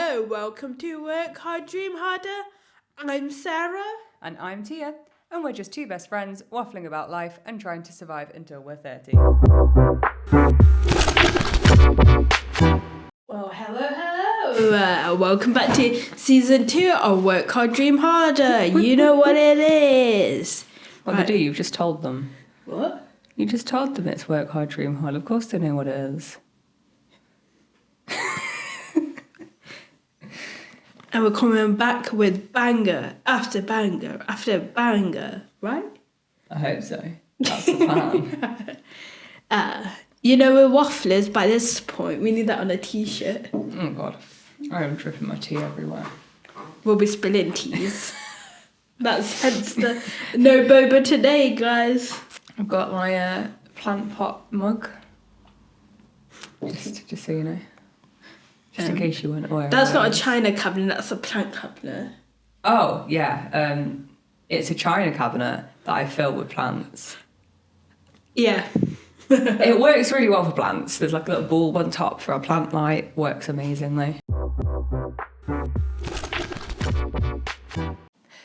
Hello, welcome to Work Hard, Dream Harder. I'm Sarah. And I'm Tia, and we're just two best friends waffling about life and trying to survive until we're 30. Well, hello. Welcome back to season 2 of Work Hard, Dream Harder. You know what it is. Well, they do, you've just told them. What? You just told them it's Work Hard, Dream Hard. Of course they know what it is. And we're coming back with banger after banger after banger, right? I hope so. That's the plan. We're wafflers by this point. We need that on a t-shirt. Oh, God. I am dripping my tea everywhere. We'll be spilling teas. That's hence the no boba today, guys. I've got my plant pot mug. Just so you know. Just in case you weren't aware. That's not a china cabinet, that's a plant cabinet. Oh, yeah. It's a china cabinet that I fill with plants. Yeah. It works really well for plants. There's like a little bulb on top for a plant light. Works amazingly.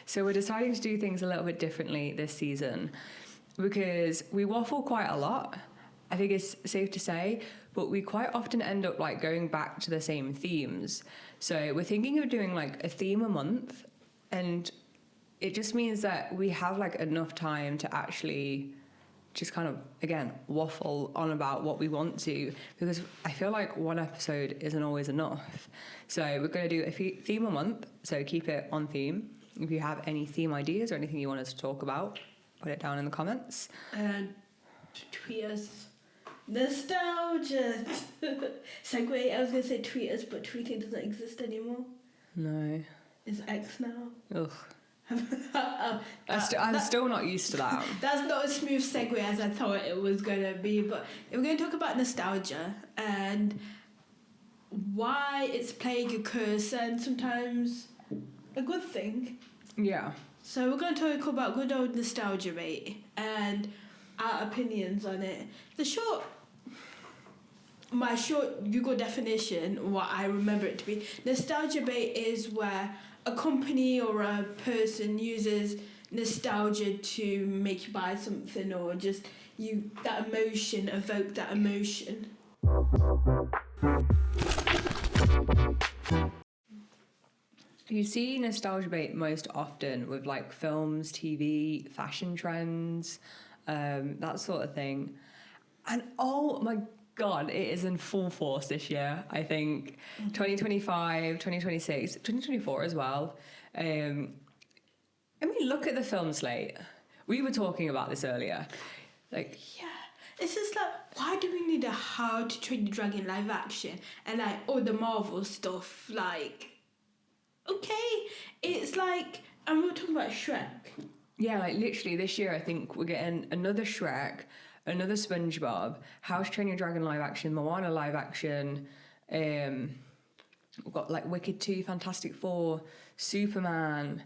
So we're deciding to do things a little bit differently this season because we waffle quite a lot. I think it's safe to say, but we quite often end up like going back to the same themes. So we're thinking of doing like a theme a month, and it just means that we have like enough time to actually just kind of, again, waffle on about what we want to, because I feel like one episode isn't always enough. So we're going to do a theme a month, so keep it on theme. If you have any theme ideas or anything you want us to talk about, put it down in the comments. And tweet us. Nostalgia. Segue, I was going to say tweet us, but tweeting doesn't exist anymore. No. It's X now. Ugh. I'm still not used to that. That's not a smooth segue as I thought it was going to be, but we're going to talk about nostalgia and why it's playing a curse and sometimes a good thing. Yeah. So we're going to talk about good old nostalgia, mate, and our opinions on it. My short Google definition, what I remember it to be, nostalgia bait is where a company or a person uses nostalgia to make you buy something or just evoke that emotion. You see nostalgia bait most often with like films, TV, fashion trends, that sort of thing. And oh my God, it is in full force this year, I think. 2025, 2026, 2024 as well. Look at the film slate. We were talking about this earlier. Yeah, it's just like, why do we need a How to Train Your Dragon live action? And like all the Marvel stuff, like, okay. It's like, and we were talking about Shrek. Yeah, like literally this year I think we're getting another Shrek, another SpongeBob, How to Train Your Dragon live action, Moana live action, we've got like Wicked 2, Fantastic Four, Superman,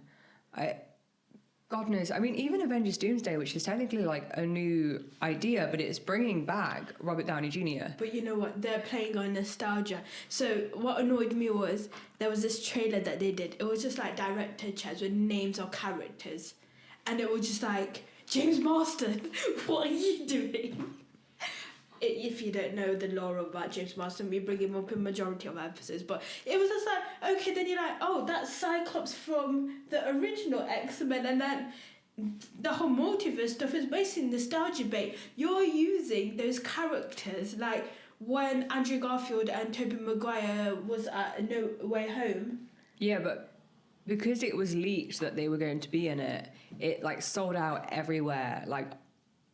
God knows, even Avengers Doomsday, which is technically like a new idea, but it's bringing back Robert Downey Jr. But you know what, they're playing on nostalgia. So what annoyed me was, there was this trailer that they did, it was just like director chats with names or characters, and it was just like, James Marsden, what are you doing? If you don't know the lore about James Marsden, we bring him up in majority of episodes, but it was just like, okay, then you're like, oh, that's Cyclops from the original X-Men, and then the whole multiverse stuff is basically nostalgia bait. You're using those characters, like when Andrew Garfield and Tobey Maguire was at No Way Home. Yeah, but because it was leaked that they were going to be in it, it like sold out everywhere. Like,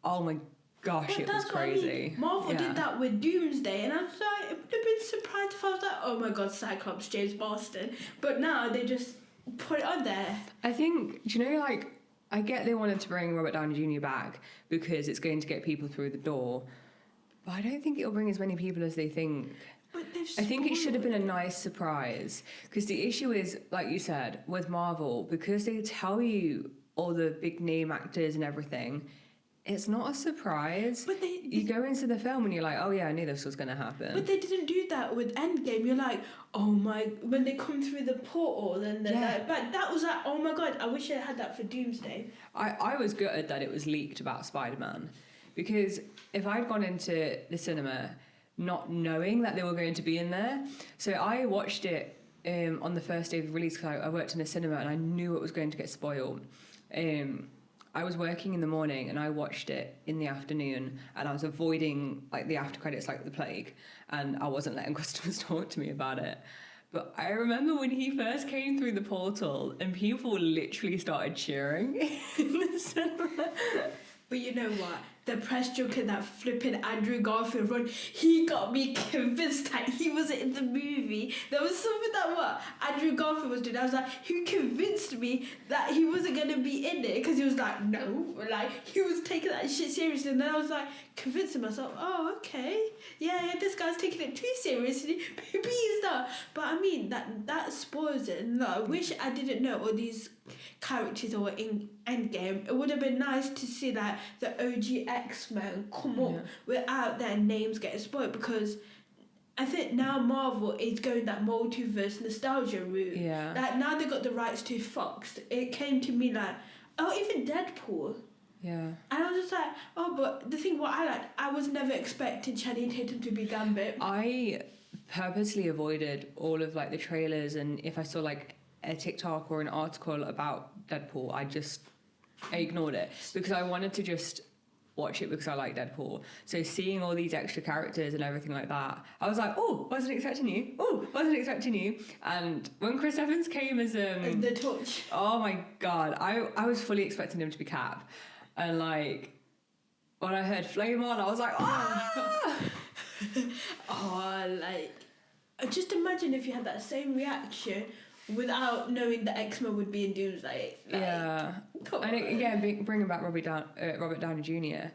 oh my gosh, it was crazy. Marvel did that with Doomsday, and I was like, I would have been surprised if I was like, oh my God, Cyclops, James Marsden. But now they just put it on there. I think, do you know, like, I get they wanted to bring Robert Downey Jr. back because it's going to get people through the door, but I don't think it'll bring as many people as they think. I think it should have been a nice surprise, because the issue is, like you said, with Marvel, because they tell you all the big name actors and everything, It's not a surprise. But you go into the film and you're like, oh yeah, I knew this was going to happen. But they didn't do that with Endgame. You're like, oh my, when they come through the portal and then but that was like, oh my god, I wish I had that for Doomsday. I was gutted that it was leaked about Spider-Man, because if I'd gone into the cinema not knowing that they were going to be in there, so I watched it on the first day of release because I worked in a cinema and I knew it was going to get spoiled. I was working in the morning and I watched it in the afternoon, and I was avoiding like the after credits like the plague, and I wasn't letting customers talk to me about it. But I remember when he first came through the portal and people literally started cheering in the cinema. But you know what? The press junket that flipping Andrew Garfield run, he got me convinced that he was in the movie. There was something that what Andrew Garfield was doing. I was like, he convinced me that he wasn't going to be in it, because he was like, no. Like, he was taking that shit seriously. And then I was like, convincing myself, oh, okay. Yeah, this guy's taking it too seriously. Maybe he's not. But I mean, that spoils it. And I wish I didn't know all these characters that were in Endgame. It would have been nice to see that the OG X-Men come up without their names getting spoiled, because I think now Marvel is going that multiverse nostalgia route. Yeah. Like, now they got the rights to Fox. It came to me like, oh, even Deadpool. Yeah. And I was just like, oh, but the thing what I liked, I was never expecting Channing Tatum to be Gambit. I purposely avoided all of like the trailers, and if I saw like a TikTok or an article about Deadpool, I ignored it, because I wanted to just watch it because I like Deadpool. So seeing all these extra characters and everything like that, I was like, oh, wasn't expecting you. Oh, wasn't expecting you. And when Chris Evans came as the Torch. Oh my god, I was fully expecting him to be Cap, and like when I heard Flame On, I was like, ah. Oh, like, just imagine if you had that same reaction without knowing the X-Men would be in Doomsday. Like, yeah. And bringing back Robert Downey Jr.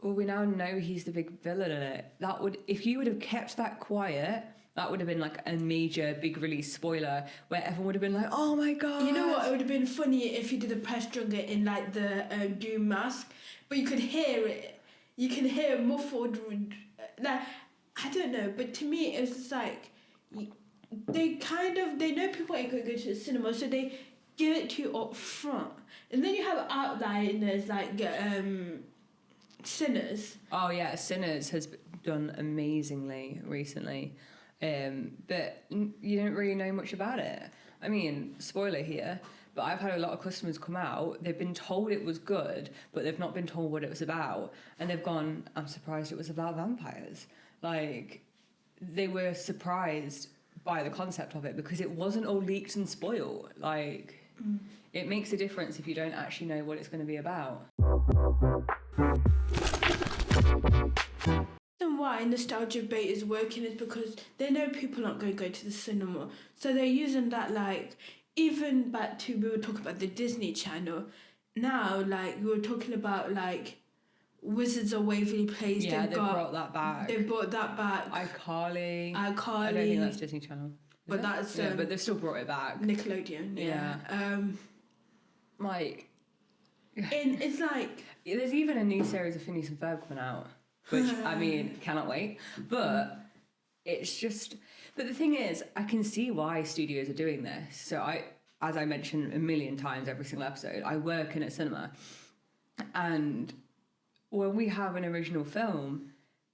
Well, we now know he's the big villain in it. That would, if you would have kept that quiet, that would have been like a major big release spoiler where everyone would have been like, oh my god. You know what? It would have been funny if you did a press junket in like the Doom mask, but you could hear it. You can hear muffled. Like, I don't know, but to me, it's just like, they know people ain't going to go to the cinema, so they give it to you up front. And then you have outliners like Sinners. Oh yeah, Sinners has done amazingly recently. But you don't really know much about it. I mean, spoiler here, but I've had a lot of customers come out, they've been told it was good, but they've not been told what it was about. And they've gone, I'm surprised it was about vampires. Like, they were surprised by the concept of it because it wasn't all leaked and spoiled. Like, it makes a difference if you don't actually know what it's going to be about. And why nostalgia bait is working is because they know people aren't going to go to the cinema, so they're using that. Like, even back to, we were talking about the Disney Channel. Now, like, we were talking about like Wizards of Waverly Place. Yeah, they brought that back. They brought that back. iCarly. I don't think that's Disney Channel. But that's but they've still brought it back. Nickelodeon. Yeah. Like, and it's like, there's even a new series of Phineas and Ferb coming out, which I mean, cannot wait. But it's just, but the thing is, I can see why studios are doing this. So as I mentioned a million times every single episode, I work in a cinema, and when we have an original film,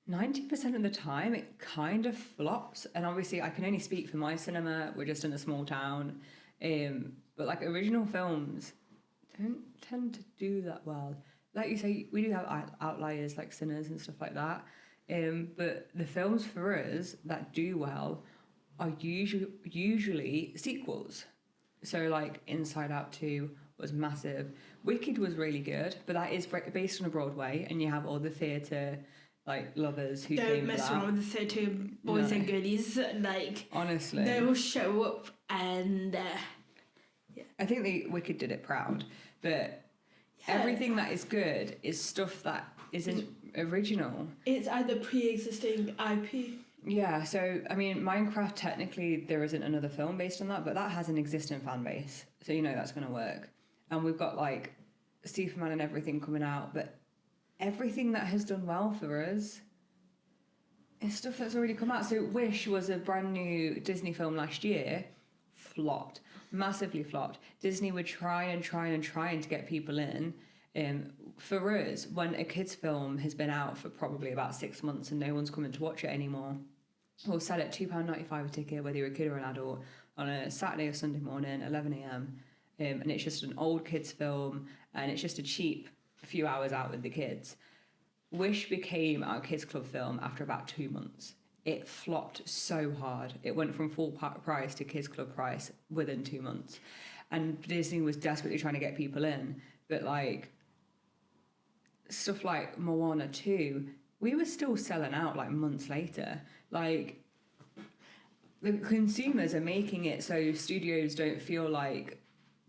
90% of the time it kind of flops. And obviously I can only speak for my cinema, we're just in a small town, but like original films don't tend to do that well. Like you say, we do have outliers like Sinners and stuff like that, but the films for us that do well are usually sequels. So like Inside Out 2 was massive. Wicked was really good, but that is based on a Broadway, and you have all the theatre like lovers who don't came mess to that. around with the theatre boys and girlies. Like, honestly, they will show up and I think the Wicked did it proud, but everything that is good is stuff that isn't original. It's either pre-existing IP. Yeah, so I mean, Minecraft, technically there isn't another film based on that, but that has an existing fan base, so you know that's going to work. And we've got like Superman and everything coming out, but everything that has done well for us is stuff that's already come out. So Wish was a brand new Disney film last year, flopped, massively flopped. Disney were trying to get people in. For us, when a kids film has been out for probably about 6 months and no one's coming to watch it anymore, we'll sell it £2.95 a ticket, whether you're a kid or an adult, on a Saturday or Sunday morning, 11 a.m. And it's just an old kids film, and it's just a cheap few hours out with the kids. Wish became our kids club film after about 2 months. It flopped so hard. It went from full price to kids club price within 2 months. And Disney was desperately trying to get people in. But like stuff like Moana 2, we were still selling out like months later. Like the consumers are making it so studios don't feel like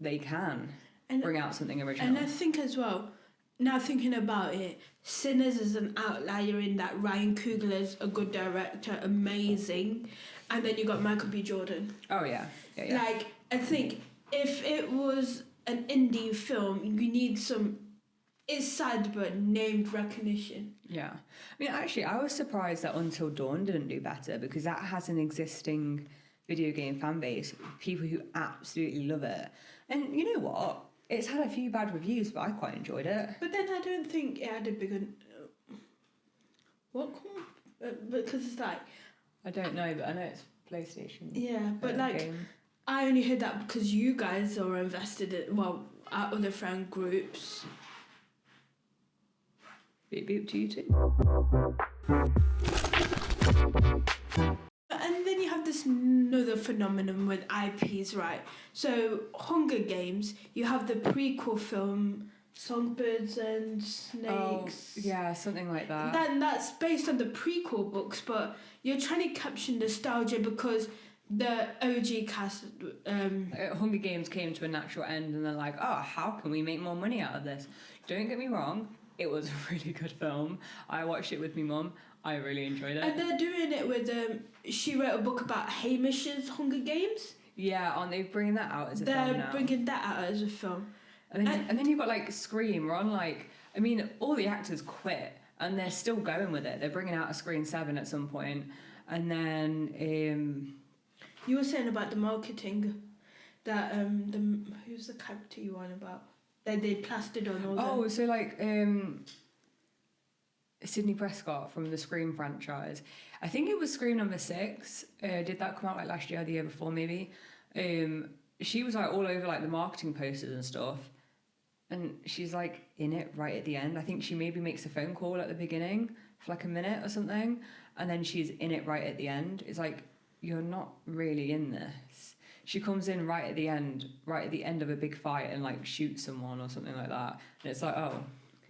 they can bring out something original. And I think as well, now thinking about it, Sinners is an outlier in that Ryan Coogler's a good director, amazing, and then you got Michael B. Jordan. Oh yeah. Like, I think if it was an indie film, you need some, it's sad but named recognition. Yeah. I mean, actually, I was surprised that Until Dawn didn't do better, because that has an existing video game fan base, people who absolutely love it. And you know what? It's had a few bad reviews, but I quite enjoyed it. But then I don't think it had a big... because it's like... I don't know, but I know it's PlayStation. Yeah, but like, game. I only heard that because you guys are invested in... Well, our other friend groups. Beep beep to you too. And then you have this another phenomenon with IPs, right? So, Hunger Games, you have the prequel film, Songbirds and Snakes. Oh, yeah, something like that. Then that's based on the prequel books, but you're trying to capture nostalgia because the OG cast... Hunger Games came to a natural end, and they're like, oh, how can we make more money out of this? Don't get me wrong, it was a really good film. I watched it with my mum. I really enjoyed it. And they're doing it with... she wrote a book about Hamish's Hunger Games. Yeah, aren't they bringing that out as a film now? They're bringing that out as a film. And then you've got, like, Scream. We're on, like... I mean, all the actors quit, and they're still going with it. They're bringing out a Scream 7 at some point. And then... You were saying about the marketing, that who's the character you on about? That they plastered on all Oh, so like Sydney Prescott from the Scream franchise. I think it was Scream number 6. Did that come out like last year or the year before maybe? She was like all over like the marketing posters and stuff. And she's like in it right at the end. I think she maybe makes a phone call at the beginning for like a minute or something. And then she's in it right at the end. It's like, you're not really in this. She comes in right at the end of a big fight and like shoots someone or something like that. And it's like, oh,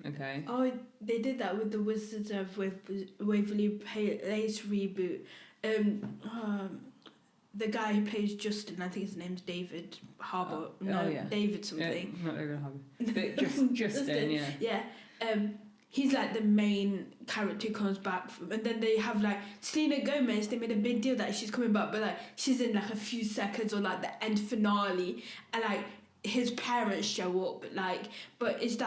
okay. Oh, they did that with the Wizards of Waverly Place reboot. The guy who plays Justin, I think his name's David Harbour. David something. Yeah, not David Harbour. But Justin, yeah. Yeah. He's like the main character who comes back from, and then they have like Selena Gomez. They made a big deal that she's coming back, but like she's in like a few seconds or like the end finale, and like his parents show up. Like, but is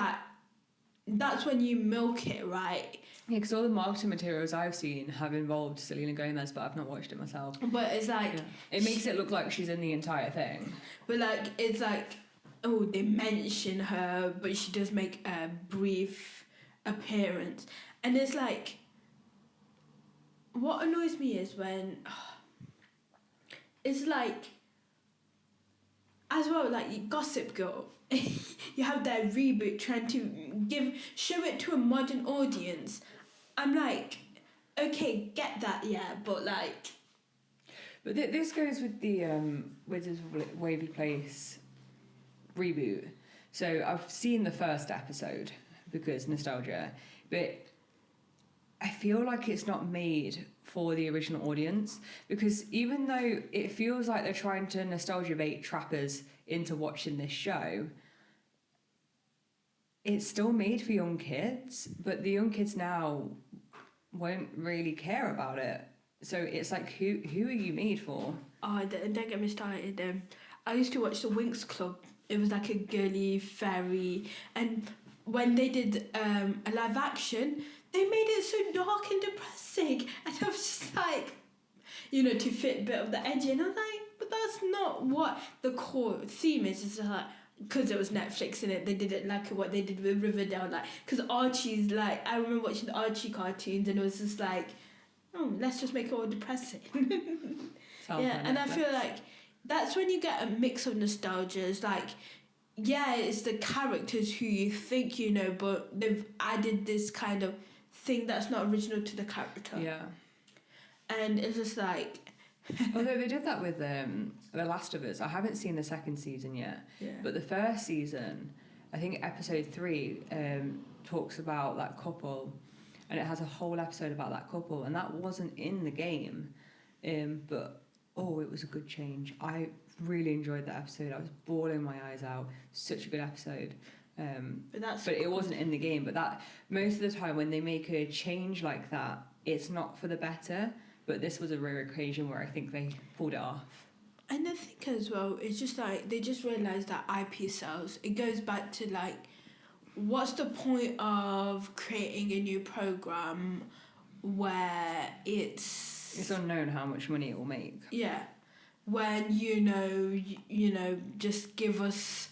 that's when you milk it, right? Yeah, because all the marketing materials I've seen have involved Selena Gomez, but I've not watched it myself. But it's like it makes it look like she's in the entire thing. But like it's like, oh, they mention her, but she does make a brief appearance, and it's like, what annoys me is when it's like, as well, like Gossip Girl, you have their reboot trying to show it to a modern audience. I'm like, okay, get that, yeah, but like, but this goes with the Wizards of Waverly Place reboot. So I've seen the first episode because nostalgia, but I feel like it's not made for the original audience, because even though it feels like they're trying to nostalgia bait trappers into watching this show, it's still made for young kids, but the young kids now won't really care about it. So it's like, who are you made for? Oh, don't get me started. I used to watch the Winx Club it was like a girly fairy, and when they did a live action, they made it so dark and depressing, and I was just like, you know, to fit a bit of the edgy, and I'm like, but that's not what the core theme is. It's like, because it was Netflix in it, they did it like what they did with Riverdale, like, because Archie's like, I remember watching the Archie cartoons, and it was just like, oh, let's just make it all depressing. Yeah, and I feel like that's when you get a mix of nostalgia. It's like, yeah, it's the characters who you think you know, but they've added this kind of thing that's not original to the character. Yeah. And it's just like... Although they did that with The Last of Us. I haven't seen the second season yet. Yeah. But the first season, I think episode 3 talks about that couple, and it has a whole episode about that couple, and that wasn't in the game. But, it was a good change. I really enjoyed that episode. I was bawling my eyes out. Such a good episode. But it wasn't in the game. But that most of the time when they make a change like that, it's not for the better. But this was a rare occasion where I think they pulled it off. And I think as well, it's just like they just realised that IP sells. It goes back to like, what's the point of creating a new programme where it's unknown how much money it will make. Yeah. When, you know, just give us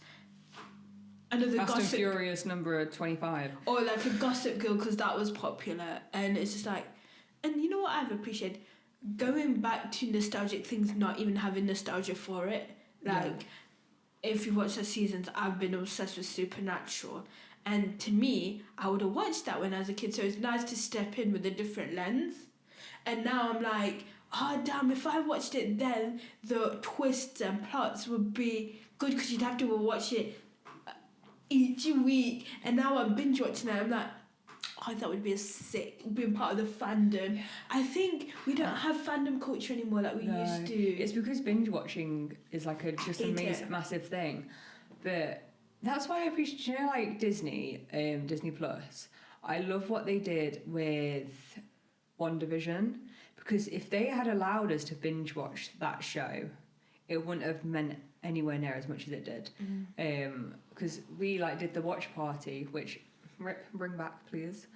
another Fast Gossip... and Furious number 25. Or like a Gossip Girl, because that was popular. And it's just like... And you know what I've appreciated? Going back to nostalgic things, not even having nostalgia for it. Like, if you watch the seasons, I've been obsessed with Supernatural. And to me, I would have watched that when I was a kid. So it's nice to step in with a different lens. And now I'm like, oh damn, if I watched it then, the twists and plots would be good, because you'd have to watch it each week. And now I'm binge watching it, I'm like, oh, that would be a sick, being part of the fandom. I think we don't have fandom culture anymore like we used to. It's because binge watching is like a massive thing. But that's why I appreciate, you know, like Disney Plus. I love what they did with WandaVision, because if they had allowed us to binge watch that show, it wouldn't have meant anywhere near as much as it did. Because we like did the watch party, which Rip, bring back please.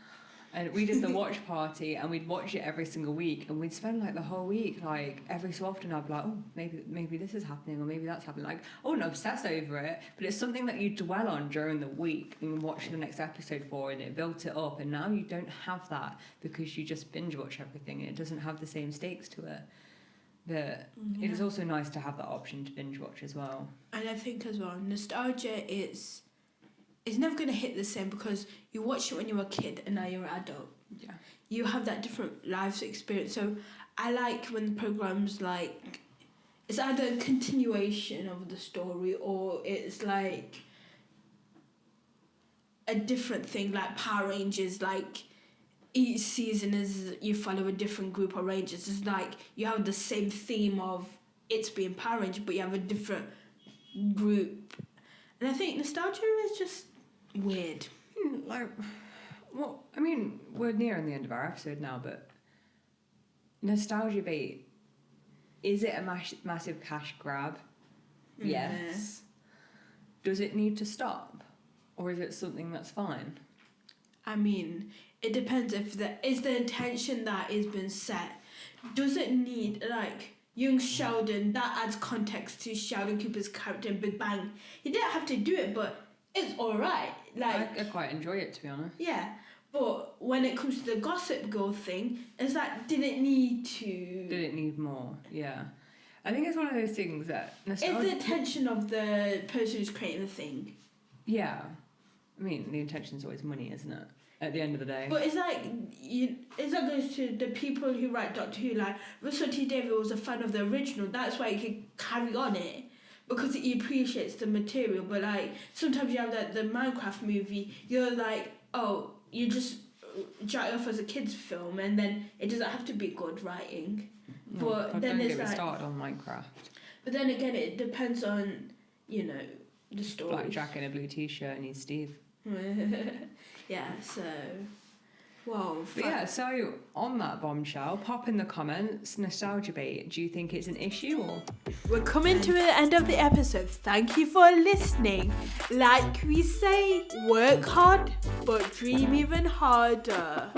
And we did the watch party, and we'd watch it every single week, and we'd spend like the whole week, like every so often I'd be like, oh, maybe this is happening, or maybe that's happening. Like, I wouldn't obsess over it, but it's something that you dwell on during the week and watch the next episode for, and it built it up. And now you don't have that, because you just binge watch everything, and it doesn't have the same stakes to it. But it is also nice to have that option to binge watch as well. And I think as well, nostalgia is... It's never going to hit the same, because you watched it when you were a kid and now you're an adult. Yeah. You have that different life experience. So I like when programs like... It's either a continuation of the story, or it's like a different thing, like Power Rangers. Like each season is you follow a different group of Rangers. It's like you have the same theme of it's being Power Rangers, but you have a different group. And I think nostalgia is just weird. Like, well, I mean, we're nearing the end of our episode now, but nostalgia bait, is it a massive cash grab? Yes. Does it need to stop? Or is it something that's fine? I mean, it depends if the intention that is been set. Does it need, like, young Sheldon, that adds context to Sheldon Cooper's character in Big Bang. He didn't have to do it, but it's alright. Like, I quite enjoy it, to be honest. Yeah, but when it comes to the Gossip Girl thing, it's like, did it need more? Yeah. I think it's one of those things that... It's the intention of the person who's creating the thing. Yeah. I mean, the intention's always money, isn't it? At the end of the day. But it's like, it's that goes to the people who write Doctor Who, like, Russell T Davies was a fan of the original, that's why he could carry on it, because he appreciates the material. But like, sometimes you have that the Minecraft movie, you're like, oh, you just jot it off as a kid's film, and then it doesn't have to be good writing. No, but then it's like... started on Minecraft. But then again, it depends on, you know, the story. Black Jack in a blue t-shirt and he's Steve. Yeah, so Whoa. But yeah, so on that bombshell, pop in the comments, nostalgia bait. Do you think it's an issue or? We're coming to the end of the episode. Thank you for listening. Like we say, work hard, but dream even harder.